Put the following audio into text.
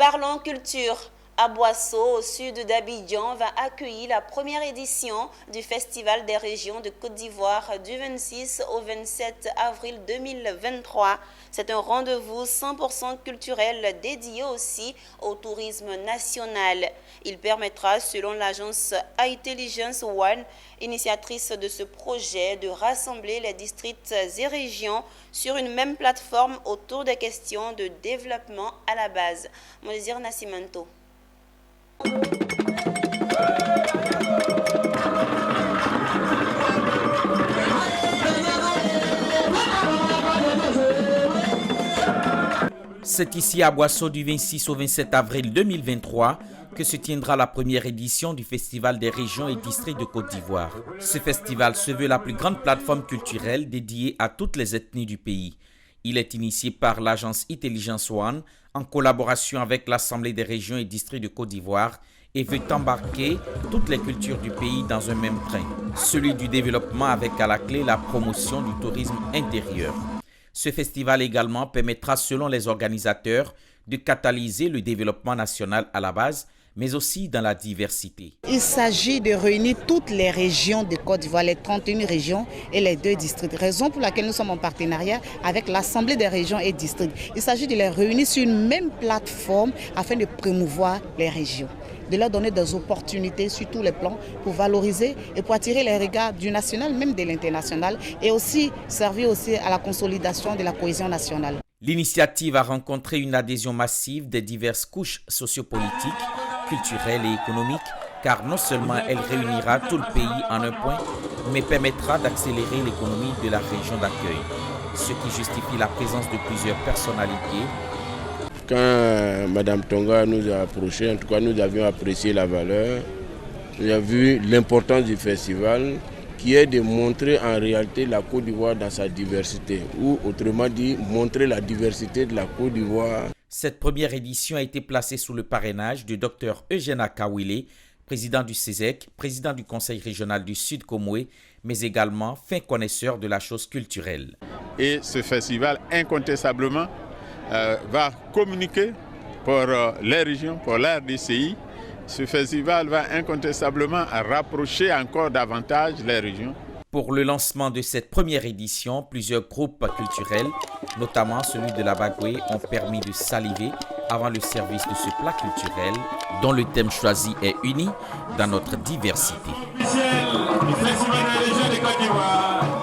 Parlons culture. Aboasso, au sud d'Abidjan, va accueillir la première édition du Festival des régions de Côte d'Ivoire du 26 au 27 avril 2023. C'est un rendez-vous 100% culturel dédié aussi au tourisme national. Il permettra, selon l'agence Intelligence One, initiatrice de ce projet, de rassembler les districts et régions sur une même plateforme autour des questions de développement à la base. Mounezir Nascimento. C'est ici à Aboasso du 26 au 27 avril 2023 que se tiendra la première édition du Festival des régions et districts de Côte d'Ivoire. Ce festival se veut la plus grande plateforme culturelle dédiée à toutes les ethnies du pays. Il est initié par l'agence Intelligence One en collaboration avec l'Assemblée des régions et districts de Côte d'Ivoire et veut embarquer toutes les cultures du pays dans un même train, celui du développement avec à la clé la promotion du tourisme intérieur. Ce festival également permettra, selon les organisateurs, de catalyser le développement national à la base, mais aussi dans la diversité. Il s'agit de réunir toutes les régions de Côte d'Ivoire, les 31 régions et les 2 districts. Raison pour laquelle nous sommes en partenariat avec l'Assemblée des régions et districts. Il s'agit de les réunir sur une même plateforme afin de promouvoir les régions, de leur donner des opportunités sur tous les plans pour valoriser et pour attirer les regards du national, même de l'international, et aussi servir aussi à la consolidation de la cohésion nationale. L'initiative a rencontré une adhésion massive des diverses couches sociopolitiques, culturelles et économiques, car non seulement elle réunira tout le pays en un point, mais permettra d'accélérer l'économie de la région d'accueil, ce qui justifie la présence de plusieurs personnalités. Quand Mme Tonga nous a approchés, en tout cas nous avions apprécié la valeur, nous avons vu l'importance du festival qui est de montrer en réalité la Côte d'Ivoire dans sa diversité, ou autrement dit, montrer la diversité de la Côte d'Ivoire. Cette première édition a été placée sous le parrainage du Dr Eugène Akawile, président du CESEC, président du Conseil régional du Sud Comoé, mais également fin connaisseur de la chose culturelle. Et ce festival, incontestablement, va communiquer pour les régions, pour l'RDCI. Ce festival va incontestablement rapprocher encore davantage les régions. Pour le lancement de cette première édition, plusieurs groupes culturels, notamment celui de la Bagoué, ont permis de saliver avant le service de ce plat culturel dont le thème choisi est uni dans notre diversité. Le Festival des régions de Côte d'Ivoire.